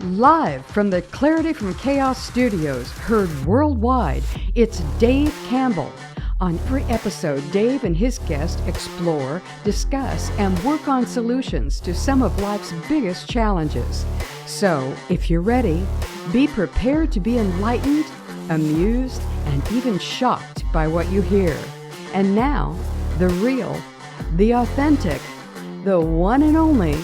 Live from the Clarity from Chaos studios, heard worldwide, it's Dave Campbell. On every episode, Dave and his guests explore, discuss, and work on solutions to some of life's biggest challenges. So, if you're ready, be prepared to be enlightened, amused, and even shocked by what you hear. And now, the real, the authentic, the one and only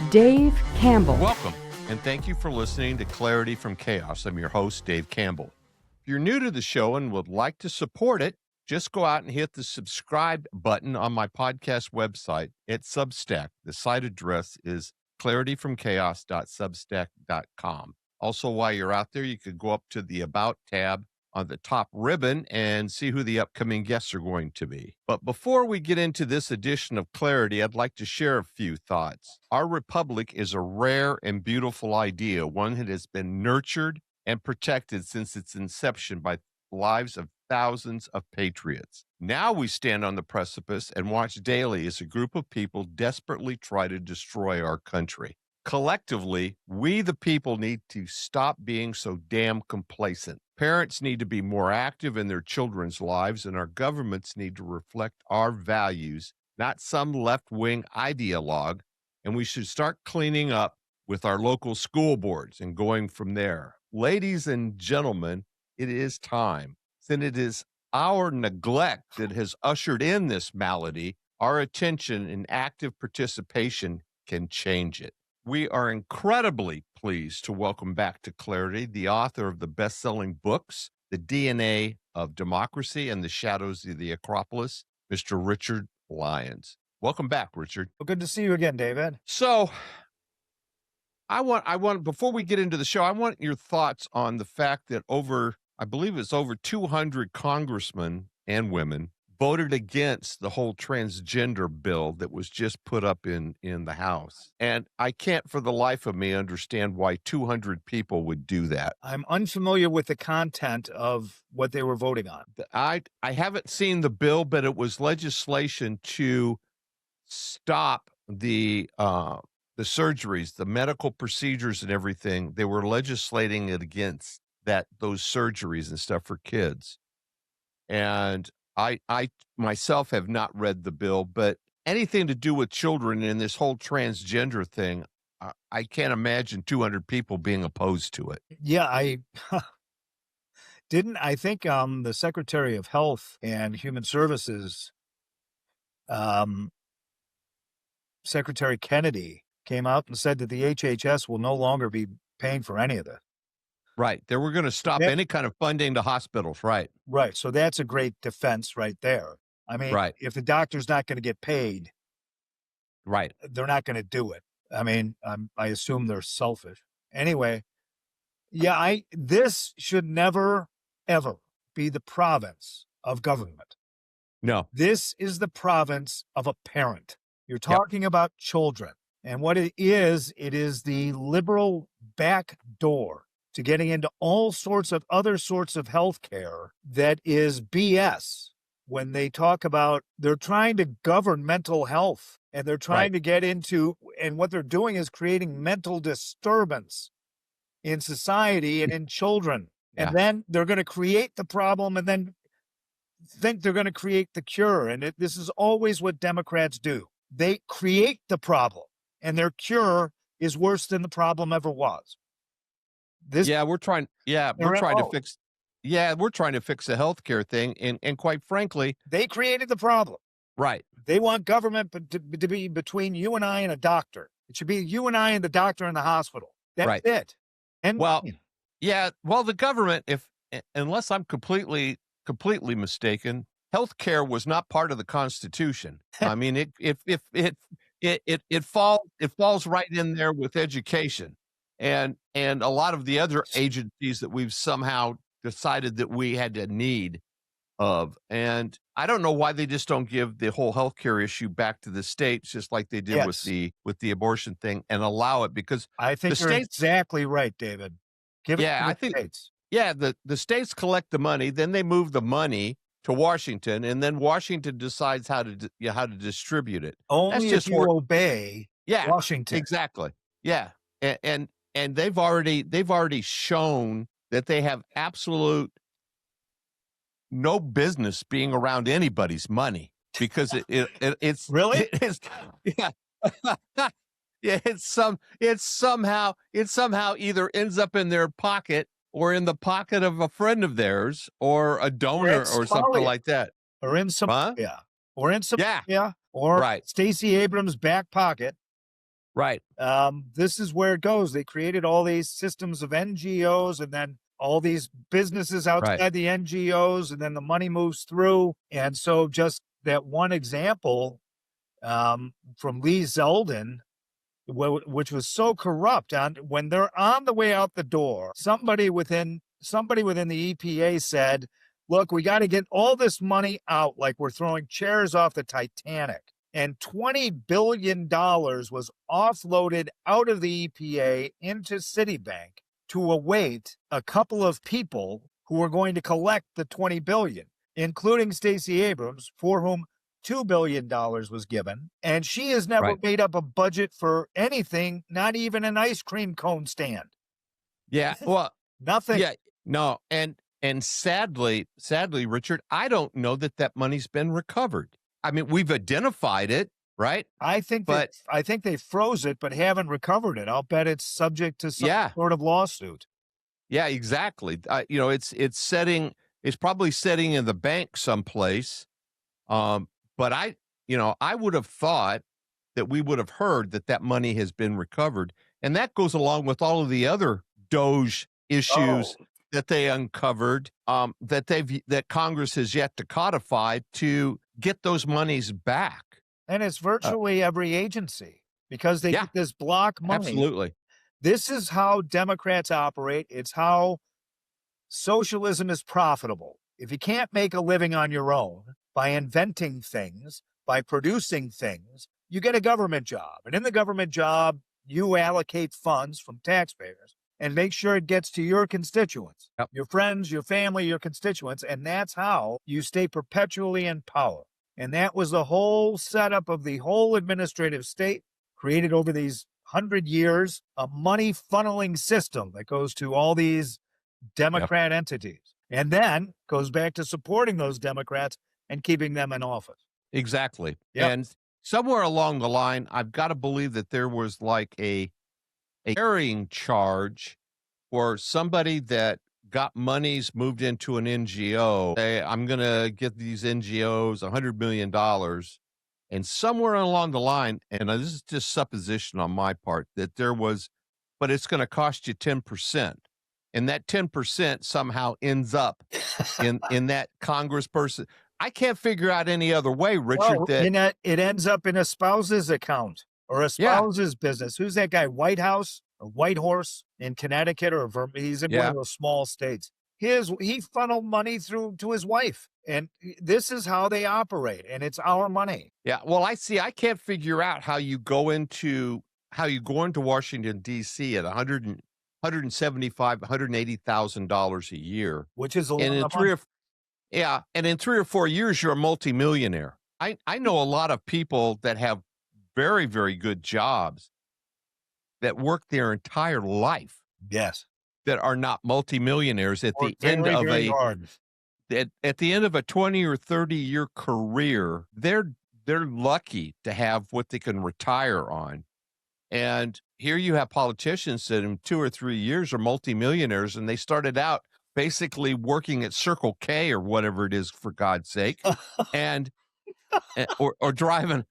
Dave Campbell. Welcome, and thank you for listening to Clarity from Chaos. I'm your host, Dave Campbell. If you're new to the show and would like to support it, just go out and hit the subscribe button on my podcast website at Substack. The site address is clarityfromchaos.substack.com. Also, while you're out there, you could go up to the About tab on the top ribbon and see who the upcoming guests are going to be. But before we get into this edition of Clarity, I'd like to share a few thoughts. Our republic is a rare and beautiful idea, one that has been nurtured and protected since its inception by lives of thousands of patriots. Now we stand on the precipice and watch daily as a group of people desperately try to destroy our country. Collectively, we the people need to stop being so damn complacent. Parents need to be more active in their children's lives, and our governments need to reflect our values, not some left-wing ideologue, and we should start cleaning up with our local school boards and going from there. Ladies and gentlemen, it is time. Since it is our neglect that has ushered in this malady, our attention and active participation can change it. We are incredibly pleased to welcome back to Clarity the author of the best-selling books, The DNA of Democracy and the Shadows of the Acropolis, Mr. Richard Lyons. Welcome back, Richard. Well, good to see you again, David. So, I want before we get into the show, I want your thoughts on the fact that I believe it's over 200 congressmen and women voted against the whole transgender bill that was just put up in the House. And I can't for the life of me understand why 200 people would do that. I'm unfamiliar with the content of what they were voting on. I haven't seen the bill, but it was legislation to stop the surgeries, the medical procedures and everything. They were legislating it against those surgeries and stuff for kids. And I myself have not read the bill, but anything to do with children in this whole transgender thing, I can't imagine 200 people being opposed to it. Yeah, I think the Secretary of Health and Human Services, Secretary Kennedy, came out and said that the HHS will no longer be paying for any of this. Right. They were going to stop any kind of funding to hospitals. Right. Right. So that's a great defense right there. I mean, if the doctor's not going to get paid, right, they're not going to do it. I mean, I assume they're selfish. Anyway, yeah, this should never, ever be the province of government. No. This is the province of a parent. You're talking about children. And what it is the liberal back door to getting into all sorts of other sorts of health care that is BS. When they talk about, they're trying to govern mental health, and they're trying to get into, and what they're doing is creating mental disturbance in society and in children. Yeah. And then they're going to create the problem and then think they're going to create the cure. And this is always what Democrats do. They create the problem, and their cure is worse than the problem ever was. We're trying to fix the healthcare thing. And quite frankly, they created the problem. Right. They want government to be between you and I and a doctor. It should be you and I and the doctor in the hospital. That's it. And the government, unless I'm completely mistaken, healthcare was not part of the Constitution. I mean, it falls right in there with education. And a lot of the other agencies that we've somehow decided that we had a need of. And I don't know why they just don't give the whole healthcare issue back to the states, just like they did with the abortion thing, and allow it, because I think you're exactly right, David. Give it to the states. Yeah, the states collect the money, then they move the money to Washington, and then Washington decides how to distribute it. Only if you obey Washington. Exactly. Yeah. And and they've already shown that they have absolute no business being around anybody's money because it's Really? it's yeah. Yeah, it somehow either ends up in their pocket or in the pocket of a friend of theirs or a Or in donor or something Somalia, like that. or in Huh? Somalia, or in Yeah. Somalia, or Right. Stacey Abrams' back pocket. Right. This is where it goes. They created all these systems of NGOs and then all these businesses Right. outside the NGOs, and then the money moves through. And so, just that one example from Lee Zeldin, which was so corrupt, when they're on the way out the door, somebody within the EPA said, "Look, we got to get all this money out, like we're throwing chairs off the Titanic." And $20 billion was offloaded out of the EPA into Citibank to await a couple of people who were going to collect the $20 billion, including Stacey Abrams, for whom $2 billion was given. And she has never Right. made up a budget for anything, not even an ice cream cone stand. Yeah. Well, Nothing. yeah. No. And sadly, Richard, I don't know that money's been recovered. I mean, we've identified it, right? I think they froze it, but haven't recovered it. I'll bet it's subject to some sort of lawsuit. Yeah, exactly. It's probably sitting in the bank someplace. But I would have thought that we would have heard that money has been recovered, and that goes along with all of the other Doge issues that they uncovered, that Congress has yet to codify to get those monies back. And it's virtually every agency, because they get this block money. Absolutely. This is how Democrats operate. It's how socialism is profitable. If you can't make a living on your own by inventing things, by producing things, you get a government job. And in the government job, you allocate funds from taxpayers and make sure it gets to your constituents, your friends, your family, your constituents. And that's how you stay perpetually in power. And that was the whole setup of the whole administrative state, created over these 100 years, a money funneling system that goes to all these Democrat entities, and then goes back to supporting those Democrats and keeping them in office. Exactly. Yep. And somewhere along the line, I've got to believe that there was like a carrying charge for somebody that got monies moved into an NGO. Say, I'm going to get these NGOs $100 million. And somewhere along the line, and this is just supposition on my part, that there was, but it's going to cost you 10%. And that 10% somehow ends up in that congressperson. I can't figure out any other way, Richard. It ends up in a spouse's account or a spouse's business. Who's that guy? Whitehouse or Whitehorse in Connecticut, or he's in one of those small states. He funneled money through to his wife, and this is how they operate, and it's our money. Yeah. Well, I can't figure out how you go into Washington D.C. at $175,000, $180,000 a year, which is a lot of money. And in 3 or 4 years, you're a multimillionaire. I know a lot of people that have very, very good jobs that work their entire life. Yes. That are not multimillionaires at the end of a 20 or 30 year career. They're lucky to have what they can retire on. And here you have politicians that in 2 or 3 years are multimillionaires, and they started out basically working at Circle K or whatever it is, for God's sake, and or driving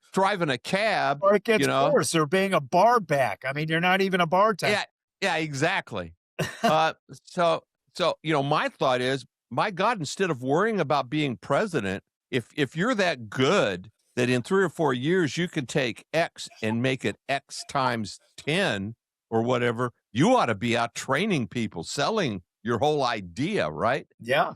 a cab. Or it gets worse, or being a bar back. I mean, you're not even a bartender. Yeah, exactly. So my thought is, my God, instead of worrying about being president, if you're that good that in 3 or 4 years you can take X and make it X times 10 or whatever, you ought to be out training people, selling your whole idea, right? Yeah.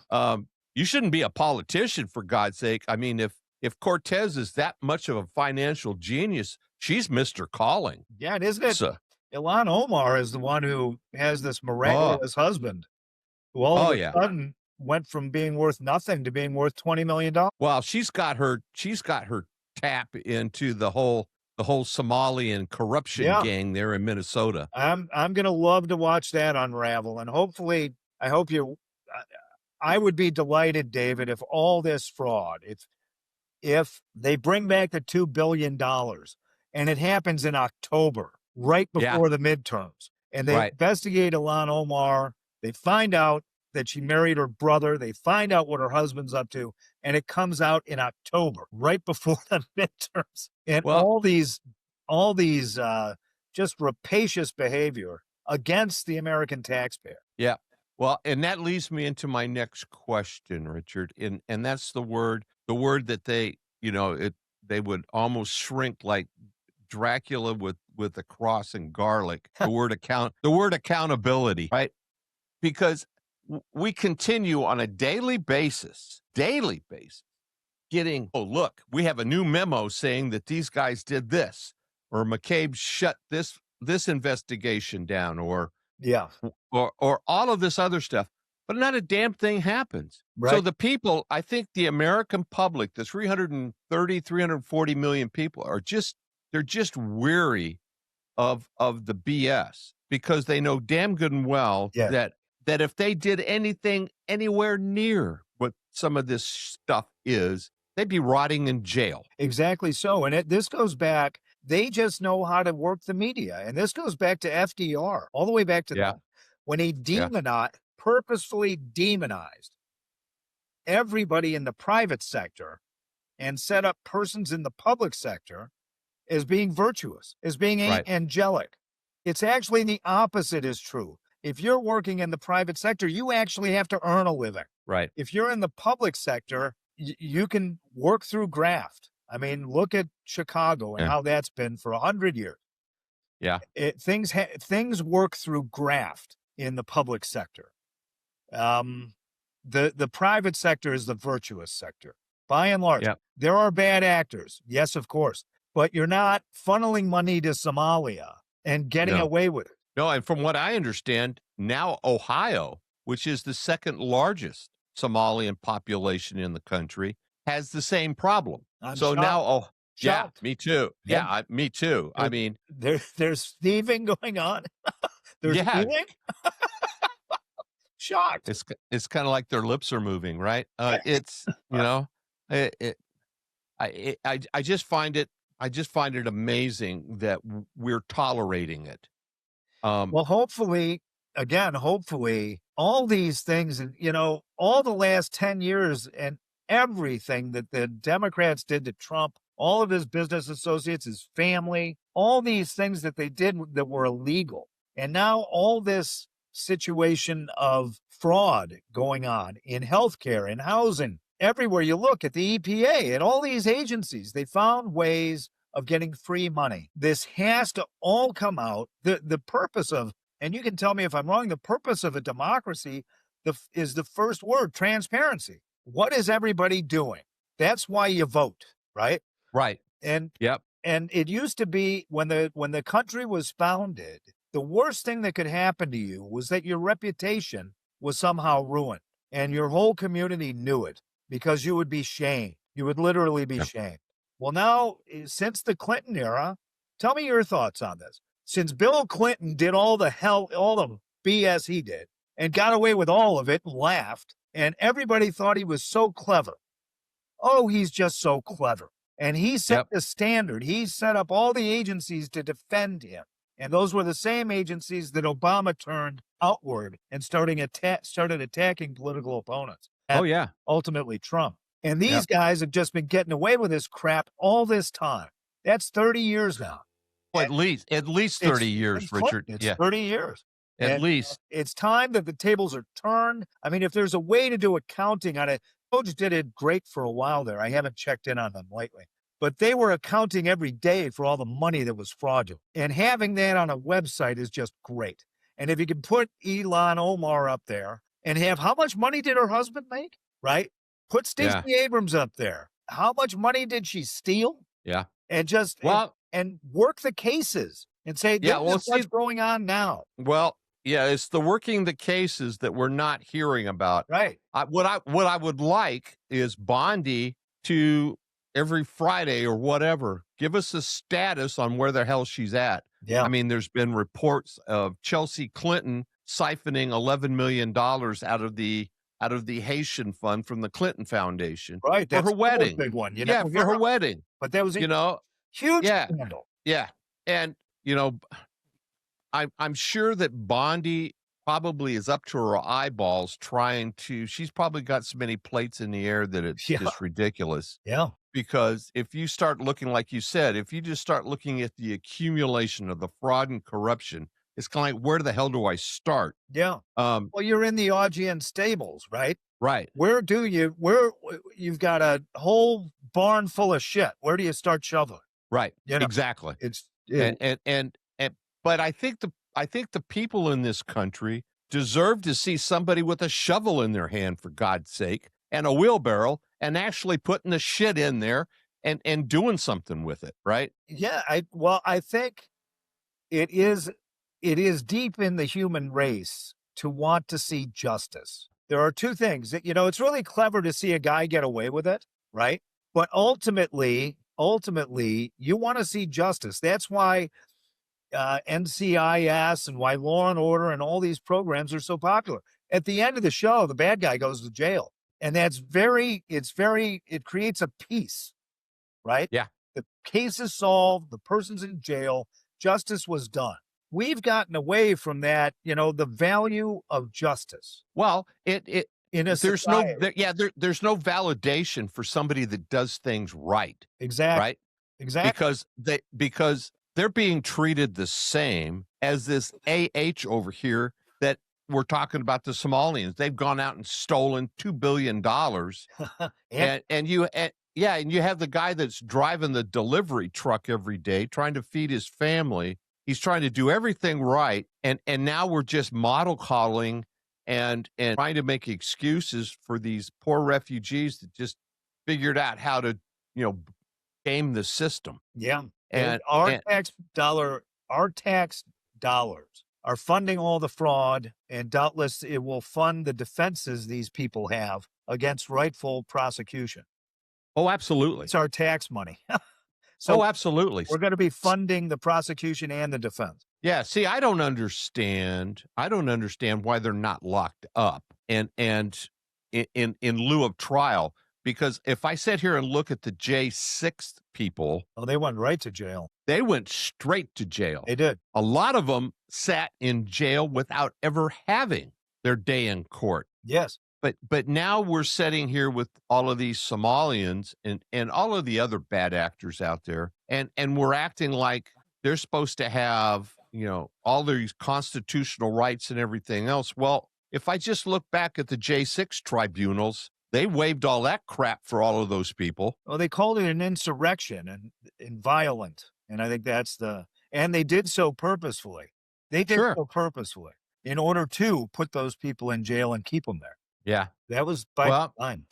You shouldn't be a politician, for God's sake. I mean, if Cortez is that much of a financial genius, she's Mr. Calling. Yeah, and isn't it? So, Ilhan Omar is the one who has this miraculous husband who all of a sudden went from being worth nothing to being worth $20 million. Well, she's got her tap into the whole the whole Somalian corruption Yeah. gang there in Minnesota. I'm gonna love to watch that unravel, and hopefully, I hope you. I would be delighted, David, if all this fraud, if they bring back the $2 billion, and it happens in October, right Yeah, before the midterms, and they right. investigate Ilan Omar, they find out that she married her brother, they find out what her husband's up to, and it comes out in October, right before the midterms, and Well, all these just rapacious behavior against the American taxpayer. yeah. Well, and that leads me into my next question, Richard. And that's the word that they would almost shrink like Dracula with a cross and garlic. The word accountability, right? Because we continue on a daily basis, getting, oh, look, we have a new memo saying that these guys did this, or McCabe shut this investigation down, Yeah, or all of this other stuff, but not a damn thing happens. So right. the people, I think the American public, the 340 million people they're just weary of the BS, because they know damn good and well Yeah. that if they did anything anywhere near what some of this stuff is, they'd be rotting in jail. Exactly so. And this goes back, they just know how to work the media. And this goes back to FDR, all the way back to Yeah. that. When he Yeah. purposefully demonized everybody in the private sector and set up persons in the public sector as being virtuous, as being Right. angelic. It's actually the opposite is true. If you're working in the private sector, you actually have to earn a living. Right. If you're in the public sector, you can work through graft. I mean, look at Chicago and Yeah. how that's been for 100 years. Yeah. Things work through graft in the public sector. The private sector is the virtuous sector, by and large. Yeah. There are bad actors, yes, of course, but you're not funneling money to Somalia and getting No. away with it. No, and from what I understand, now Ohio, which is the second largest Somalian population in the country, has the same problem. I'm So shocked. now, yeah, Shocked. me too. Yeah, me too. I mean, There's thieving going on. There's yeah, thieving. Shocked. it's kind of like their lips are moving, right? It's I just find it amazing that we're tolerating it. Well, hopefully, all these things, and all the last 10 years and everything that the Democrats did to Trump, all of his business associates, his family, all these things that they did that were illegal. And now all this situation of fraud going on in healthcare, in housing, everywhere you look at the EPA and all these agencies, they found ways of getting free money. This has to all come out. The purpose of, and you can tell me if I'm wrong, the purpose of a democracy is the first word, transparency. What is everybody doing? That's why you vote, right? Right. And Yep. and it used to be when the country was founded, the worst thing that could happen to you was that your reputation was somehow ruined, and your whole community knew it, because you would be shamed. You would literally be shamed. Well, now, since the Clinton era, tell me your thoughts on this. Since Bill Clinton did all the BS he did and got away with all of it and laughed, and everybody thought he was so clever. Oh, he's just so clever. And he set the standard. He set up all the agencies to defend him. And those were the same agencies that Obama turned outward and started attacking political opponents. Oh, yeah. Ultimately Trump. And these guys have just been getting away with this crap all this time. That's 30 years now. Well, at least 30 years, Richard. It's 30 years. At least. It's time that the tables are turned. I mean, if there's a way to do accounting on it, Coach did it great for a while there. I haven't checked in on them lately. But they were accounting every day for all the money that was fraudulent. And having that on a website is just great. And if you can put Ilan Omar up there and have how much money did her husband make, right? Put Stacey Abrams up there. How much money did she steal? Yeah. And just and work the cases and say, this is what's going on now. Well, yeah, it's the working the cases that we're not hearing about. Right. What I would like is Bondi to every Friday or whatever. Give us a status on where the hell she's at. Yeah. I mean, there's been reports of Chelsea Clinton siphoning $11 million out of the Haitian fund from the Clinton Foundation Right. for her That's another wedding. big one. Yeah, for her wedding. But that was a You know, huge yeah, scandal. yeah. And, you know, I'm sure that Bondi probably is up to her eyeballs trying to, she's probably got so many plates in the air that it's Yeah. just ridiculous. Yeah. Because if you start looking, like you said, if you just start looking at the accumulation of the fraud and corruption, it's kind of like, where the hell do I start? Yeah. Well, you're in the Augean stables, right? Right. Where you've got a whole barn full of shit. Where do you start shoveling? Right. You know, Exactly. And But I think the people in this country deserve to see somebody with a shovel in their hand, for God's sake, and a wheelbarrow, and actually putting the shit in there and doing something with it, right? yeah, I think it is deep in the human race to want to see justice. There are two things that, it's really clever to see a guy get away with it, right? But ultimately, you want to see justice. That's why NCIS and why Law and Order and all these programs are so popular. At the end of the show, the bad guy goes to jail. And it creates a peace, right? Yeah. The case is solved. The person's in jail. Justice was done. We've gotten away from that, the value of justice. Well, in a there's society. there's no validation for somebody that does things right. Exactly. Right. Exactly. Because they're being treated the same as this AH over here that we're talking about, the Somalians. They've gone out and stolen $2 billion. and you have the guy that's driving the delivery truck every day, trying to feed his family. He's trying to do everything right. And now we're just model coddling and trying to make excuses for these poor refugees that just figured out how to, game the system. Yeah. And our tax dollars are funding all the fraud, and doubtless it will fund the defenses these people have against rightful prosecution. Oh, absolutely. It's our tax money. So absolutely. We're going to be funding the prosecution and the defense. Yeah. See, I don't understand why they're not locked up and in lieu of trial. Because if I sit here and look at the J6 people, they went right to jail. They went straight to jail. They did. A lot of them sat in jail without ever having their day in court. Yes. But now we're sitting here with all of these Somalians and all of the other bad actors out there, and we're acting like they're supposed to have, all these constitutional rights and everything else. Well, if I just look back at the J6 tribunals, they waived all that crap for all of those people. Well, they called it an insurrection and violent. And I think and they did so purposefully. They did so purposefully in order to put those people in jail and keep them there. Yeah. That was by design.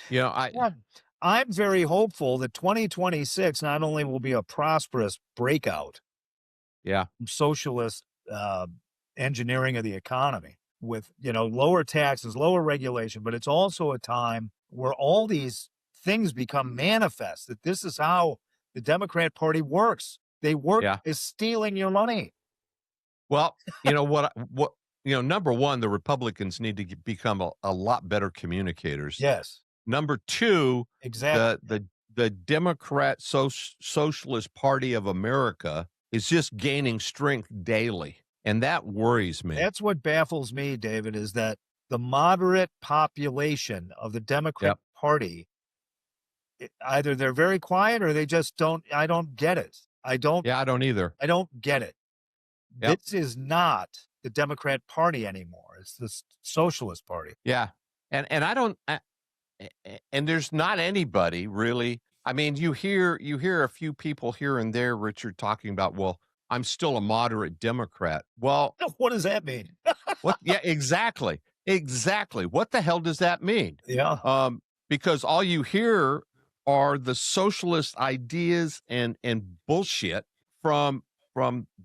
I'm very hopeful that 2026 not only will be a prosperous breakout. Yeah. Socialist engineering of the economy with, lower taxes, lower regulation, but it's also a time where all these things become manifest, that this is how the Democrat Party works. They work is stealing your money. Well, number one, the Republicans need to become a lot better communicators. Yes. Number two, exactly. The Democrat Socialist Party of America is just gaining strength daily. And that worries me. That's what baffles me, David, is that the moderate population of the Democrat Party, either they're very quiet or they just don't. I don't get it. I don't either. I don't get it. Yep. This is not the Democrat Party anymore. It's the Socialist Party. Yeah. And I don't, and there's not anybody really. I mean, you hear a few people here and there, Richard, talking about, well, I'm still a moderate Democrat. Well, what does that mean? What? Yeah, exactly. Exactly. What the hell does that mean? Yeah. Because all you hear are the socialist ideas and bullshit from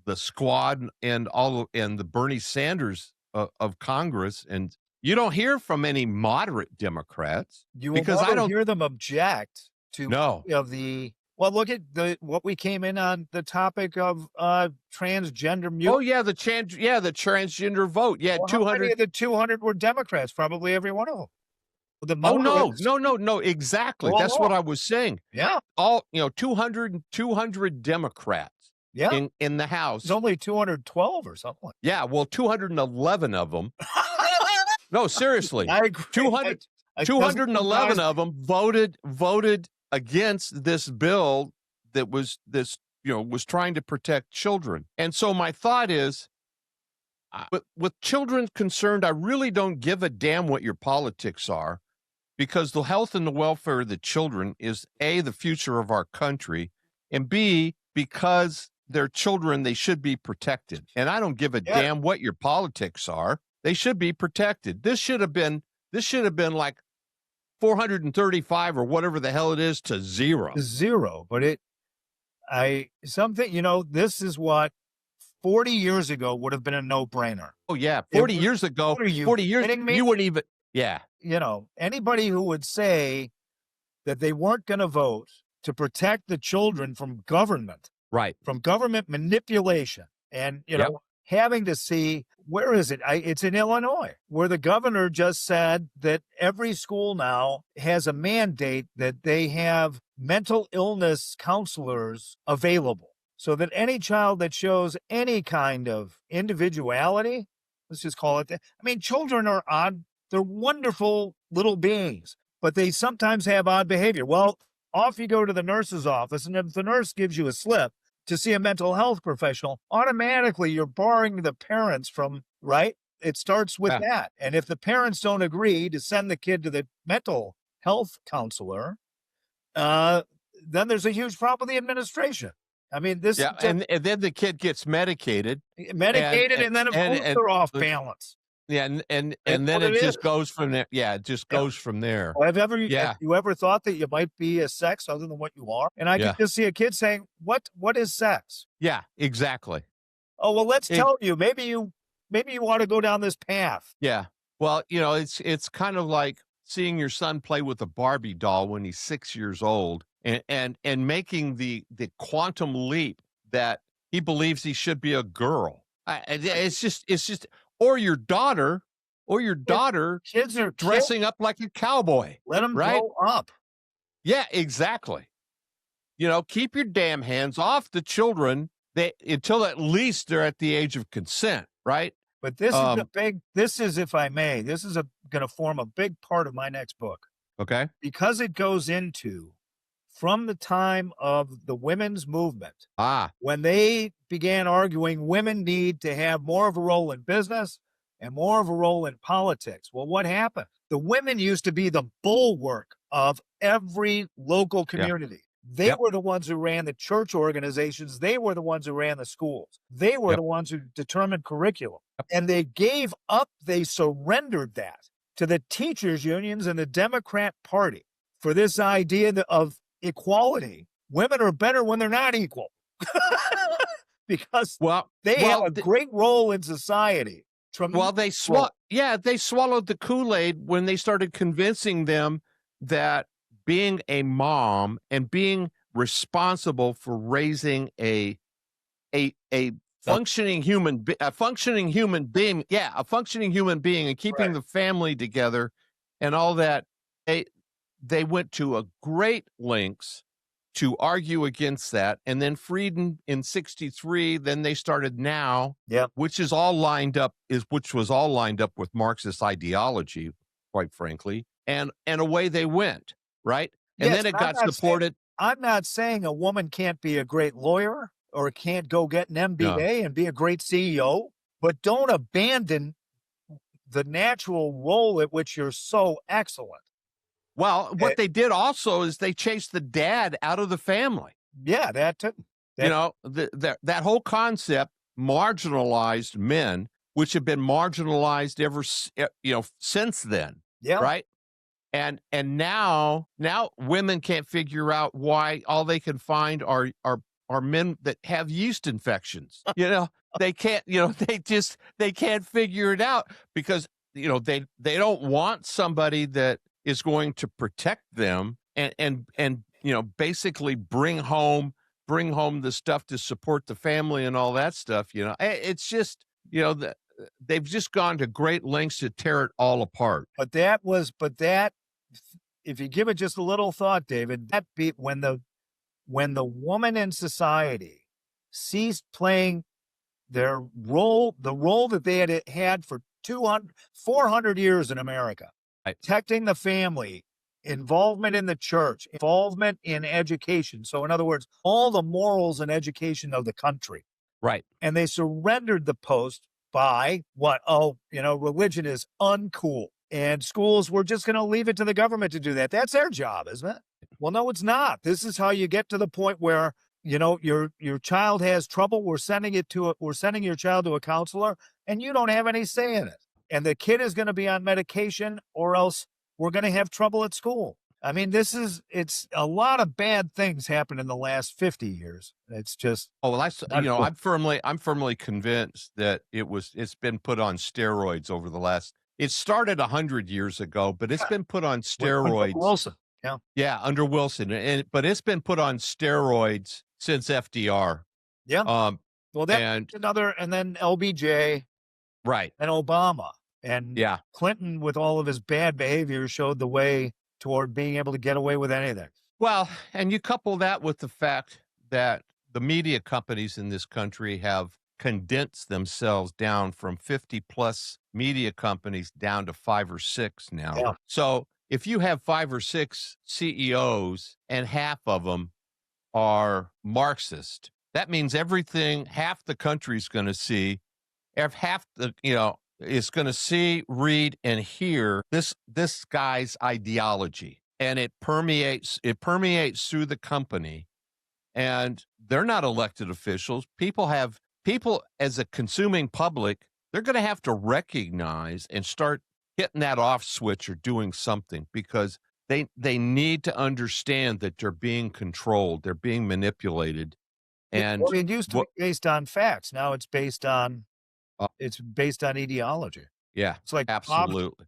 the squad and the Bernie Sanders of Congress, and you don't hear from any moderate Democrats. I don't hear them object to No. of the well, look at what we came in on the topic of transgender Oh mutants. yeah, the transgender vote. Yeah, Well, how many 200. of the 200 were Democrats? Probably every one of them. The Oh no, motorists. no, exactly. Go That's what along. I was saying. Yeah, All 200 Democrats yeah. in the It's House. only 212 or something. Yeah, well, 211 of them. No, seriously. I agree. 200, It doesn't 211 surprise of them voted against this bill that was was trying to protect children. And so my thought is, with children concerned, I really don't give a damn what your politics are, because the health and the welfare of the children is A, the future of our country, and B, because they're children, they should be protected. And I don't give a Yeah. damn what your politics are. They should be protected. This should have been like 435 or whatever the hell it is to zero. zero. But this is what 40 years ago would have been a no-brainer. Oh yeah, 40 years ago, What are you 40 years, kidding me? you wouldn't even, yeah. Anybody who would say that they weren't going to vote to protect the children from government, Right. from government manipulation, and Yep. having to see, where is it? It's in Illinois, where the governor just said that every school now has a mandate that they have mental illness counselors available, so that any child that shows any kind of individuality, let's just call it that. I mean, children are odd. They're wonderful little beings, but they sometimes have odd behavior. Well, off you go to the nurse's office, and if the nurse gives you a slip to see a mental health professional, automatically you're barring the parents from, right? It starts with that. And if the parents don't agree to send the kid to the mental health counselor, then there's a huge problem with the administration. I mean, this and then the kid gets medicated, and then of course they're off balance. Yeah, and then it just goes from there. Yeah, it just goes from there. Well, have you ever thought that you might be a sex other than what you are? And I can just see a kid saying, "What is sex?" Yeah, exactly. Oh, well, let's tell you. Maybe you want to go down this path. Yeah. Well, it's kind of like seeing your son play with a Barbie doll when he's 6 years old, and making the quantum leap that he believes he should be a girl. It's just. Or your daughter Kids are dressing up like a cowboy. Let them right? grow up. Yeah, exactly. Keep your damn hands off the children until at least they're at the age of consent, right? But this is if I may, this is going to form a big part of my next book. Okay. Because it goes into from the time of the women's movement, when they began arguing women need to have more of a role in business and more of a role in politics. Well, what happened? The women used to be the bulwark of every local community. They were the ones who ran the church organizations. They were the ones who ran the schools. They were the ones who determined curriculum. And they surrendered that to the teachers' unions and the Democrat Party for this idea of equality. Women are better when they're not equal. Because they have a great role in society. They swallowed the Kool-Aid when they started convincing them that being a mom and being responsible for raising a functioning human being, and keeping the family together and all that, they went to a great lengths to argue against that. And then freed in 63, then they started Now, which was all lined up with Marxist ideology, quite frankly, and away they went, right? And then it got supported. I'm not saying a woman can't be a great lawyer or can't go get an MBA and be a great CEO, but don't abandon the natural role at which you're so excellent. Well, what they did also is they chased the dad out of the family. Yeah, that too. That whole concept marginalized men, which have been marginalized since then. Yeah. Right. And now women can't figure out why all they can find are men that have yeast infections. They can't, they can't figure it out because, they don't want somebody that is going to protect them and basically bring home the stuff to support the family and all that stuff. It's just, they've just gone to great lengths to tear it all apart. But that, if you give it just a little thought, David, that be when the woman in society ceased playing the role that they had for 400 years in America, Right. protecting the family, involvement in the church, involvement in education. So in other words, all the morals and education of the country. Right. And they surrendered the post by what? Oh, religion is uncool. And schools, we're just going to leave it to the government to do that. That's their job, isn't it? Well, no, it's not. This is how you get to the point where, your child has trouble. We're sending your child to a counselor, and you don't have any say in it. And the kid is going to be on medication, or else we're going to have trouble at school. I mean, it's a lot of bad things happened in the last 50 years. It's just, I'm firmly convinced that it's been put on steroids over the last. It started 100 years ago, but it's been put on steroids. Wilson. Yeah, under Wilson, but it's been put on steroids since FDR. Yeah. Well, and then LBJ, right, and Obama, and Clinton, with all of his bad behavior, showed the way toward being able to get away with anything. Well, and you couple that with the fact that the media companies in this country have condensed themselves down from 50 plus media companies down to 5 or 6 now. Yeah. So if you have 5 or 6 CEOs and half of them are Marxist, that means half the country's going to see, is going to see, read, and hear this guy's ideology, and it permeates through the company. And they're not elected officials. People as a consuming public, they're going to have to recognize and start hitting that off switch or doing something, because they need to understand that they're being controlled, they're being manipulated. And it used to be based on facts. Now it's based on ideology. Yeah, it's like absolutely.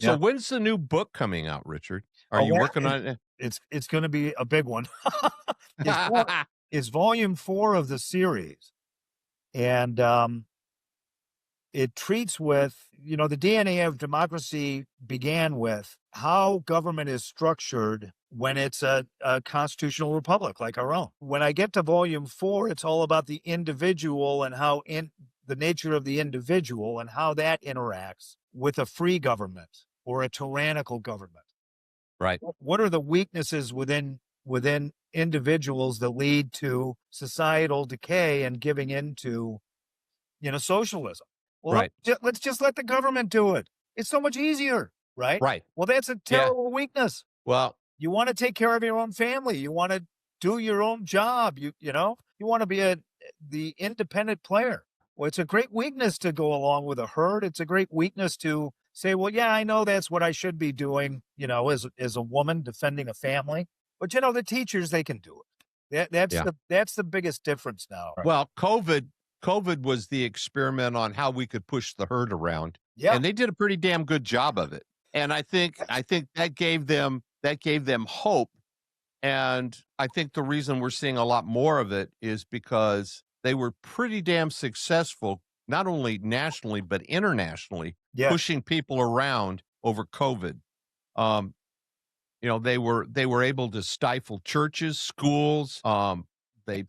So when's the new book coming out, Richard? Are you working on it? It's going to be a big one. It's volume 4 of the series, and it treats with, the DNA of democracy began with how government is structured when it's a constitutional republic like our own. When I get to volume 4, it's all about the individual and how the nature of the individual and how that interacts with a free government or a tyrannical government. Right. What are the weaknesses within individuals that lead to societal decay and giving into, socialism? Well, right. Let's just let the government do it. It's so much easier, right? Right. Well, that's a terrible weakness. Well, you want to take care of your own family. You want to do your own job. You want to be the independent player. Well, it's a great weakness to go along with a herd. It's a great weakness to say, well, yeah, I know that's what I should be doing, as a woman defending a family. But, the teachers, they can do it. That's the biggest difference now. Right? Well, COVID was the experiment on how we could push the herd around. Yeah. And they did a pretty damn good job of it. And I think that gave them hope. And I think the reason we're seeing a lot more of it is because they were pretty damn successful, not only nationally, but internationally, pushing people around over COVID. They were able to stifle churches, schools. They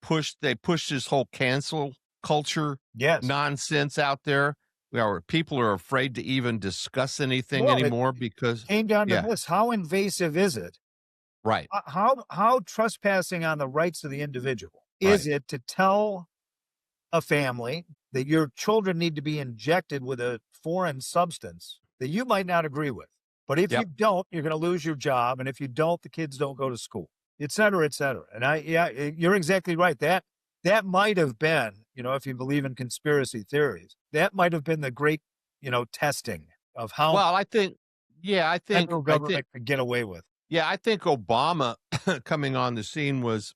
pushed this whole cancel culture nonsense out there. People are afraid to even discuss anything anymore because it came down to this. How invasive is it? Right. How trespassing on the rights of the individual is it to tell a family that your children need to be injected with a foreign substance that you might not agree with? But if you don't, you're going to lose your job. And if you don't, the kids don't go to school, et cetera, et cetera. And you're exactly right. That might have been, if you believe in conspiracy theories, that might have been the great, testing of how I think federal government could get away with. Yeah, I think Obama coming on the scene was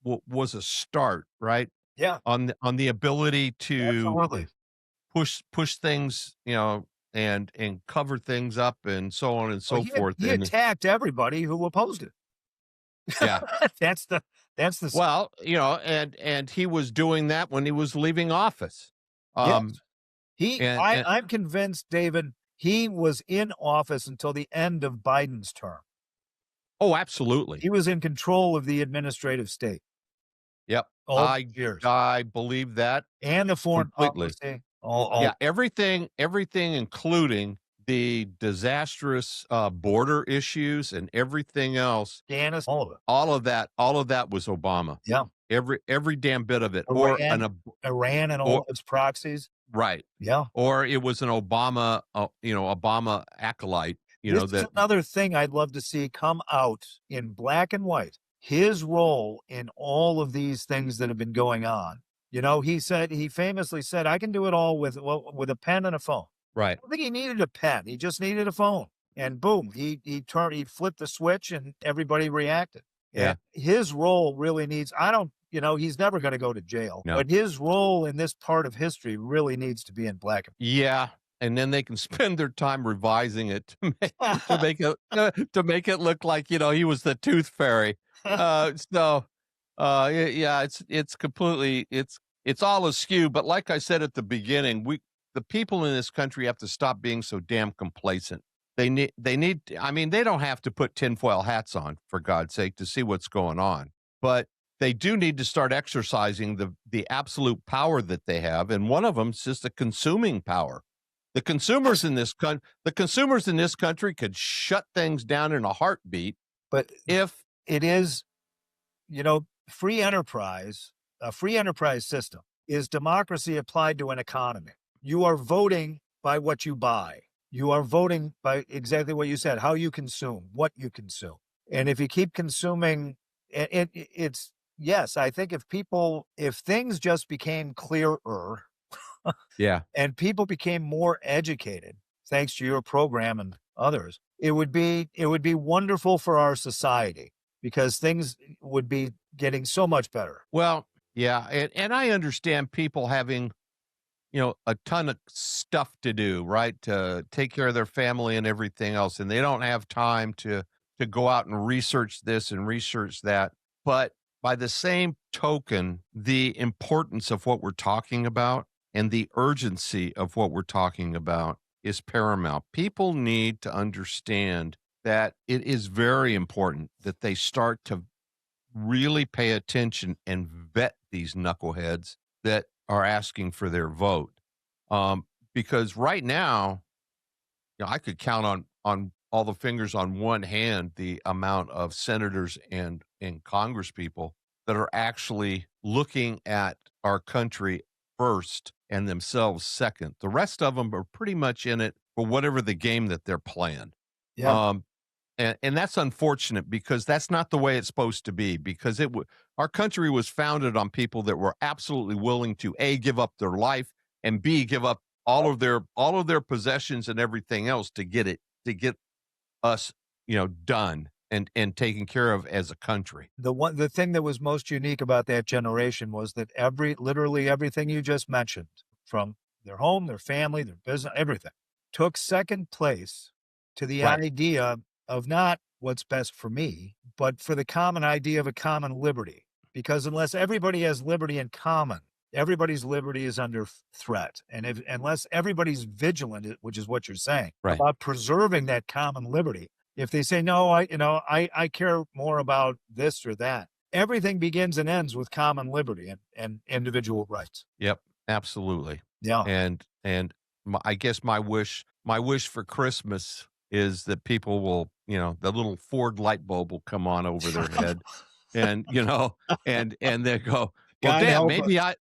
a start, right? Yeah. On the ability to Absolutely. push things, and cover things up and so on and Well, so forth. he And attacked everybody who opposed it. yeah, That's the well, and he was doing that when he was leaving office. yes. Um, and I'm convinced, David, he was in office until the end of Biden's term. oh, absolutely. He was in control of the administrative state Yep. all these years I believe that and the foreign completely. policy. Yeah, All everything, including the disastrous border issues and everything else. Janice, all of it. All of that was Obama. Yeah. Every damn bit of it, Iran and all or of its proxies. right, Yeah. or it was an Obama, Obama acolyte. This is That another thing I'd love to see come out in black and white. His role in all of these things that have been going on. He famously said, I can do it all with a pen and a phone. right, I don't think he needed a pen. He just needed a phone. And boom, he flipped the switch and everybody reacted. yeah, And his role really needs, he's never going to go to jail, no, but his role in this part of history really needs to be in black and yeah. And then they can spend their time revising it to white. to make it look like he was the tooth fairy. Yeah, it's completely it's all askew. But like I said at the beginning, the people in this country have to stop being so damn complacent. They need. I mean, they don't have to put tinfoil hats on, for God's sake, to see what's going on. But they do need to start exercising the absolute power that they have, and one of them is just the consuming power. The consumers in this country could shut things down in a heartbeat But if it is, free enterprise, a free enterprise system is democracy applied to an economy. You are voting by what you buy. You are voting by exactly what you said, how you consume, what you consume. And if you keep consuming, it's, yes, I think if things just became clearer yeah. and people became more educated, thanks to your program and others, it would be wonderful for our society because things would be getting so much better. Well, yeah, and I understand people having, a ton of stuff to do, right? To take care of their family and everything else, and they don't have time to go out and research this and research that. But by the same token, the importance of what we're talking about and the urgency of what we're talking about is paramount. People need to understand that it is very important that they start to really pay attention and vet these knuckleheads that are asking for their vote. Because right now, I could count on all the fingers on one hand the amount of senators and Congress people that are actually looking at our country first and themselves second. The rest of them are pretty much in it for whatever the game that they're playing. Yeah. And that's unfortunate because that's not the way it's supposed to be. Because our country was founded on people that were absolutely willing to A, give up their life, and B, give up all of their possessions and everything else to get us, done and taken care of as a country. The thing that was most unique about that generation was that literally everything you just mentioned, from their home, their family, their business, everything, took second place to the Right. idea of not what's best for me, but for the common idea of a common liberty. Because unless everybody has liberty in common, everybody's liberty is under threat. And unless everybody's vigilant, which is what you're saying, Right. about preserving that common liberty, if they say, no, I care more about this or that, everything begins and ends with common liberty and individual rights. Yep, absolutely. Yeah. And I guess my wish for Christmas is that people will, the little Ford light bulb will come on over their head and, and they go, well, God damn, help maybe us.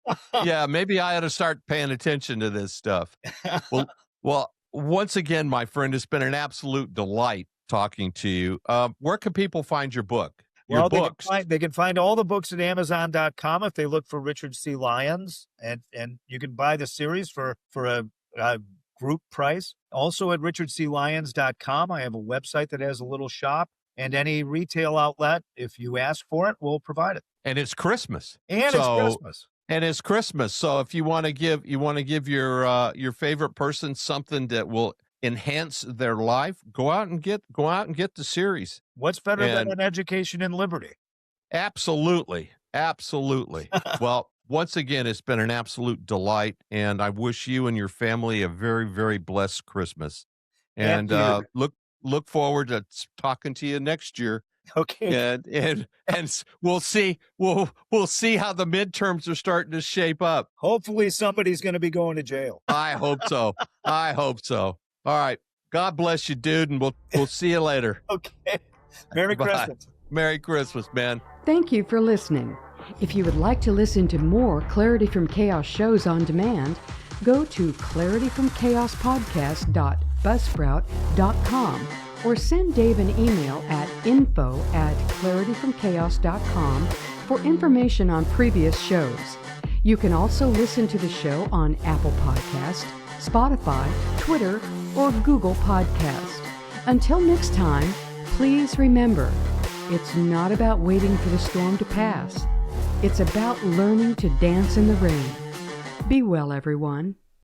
maybe I ought to start paying attention to this stuff. Well, once again, my friend, it's been an absolute delight talking to you. Where can people find your book? Your books. They can find all the books at Amazon.com if they look for Richard C. Lyons, and you can buy the series for a group price. Also at richardclyons.com, I have a website that has a little shop, and any retail outlet, if you ask for it, will provide it. And it's Christmas. And So it's Christmas. And it's Christmas, so if you want to give your favorite person something that will enhance their life, go out and get the series. What's better than And an education in liberty? absolutely, absolutely. Well, once again, it's been an absolute delight, and I wish you and your family a very, very blessed Christmas. And And you. look forward to talking to you next year. Okay. And we'll see how the midterms are starting to shape up. Hopefully somebody's going to be going to jail. I hope so. I hope so. All right. God bless you, dude, and we'll see you later. Okay. Merry Bye. Christmas. Merry Christmas, man. Thank you for listening. If you would like to listen to more Clarity from Chaos shows on demand, go to clarityfromchaos.buzzsprout.com or send Dave an email at info@clarityfromchaos.com for information on previous shows. You can also listen to the show on Apple Podcast, Spotify, Twitter, or Google Podcast. Until next time, please remember, it's not about waiting for the storm to pass. It's about learning to dance in the rain. Be well, everyone.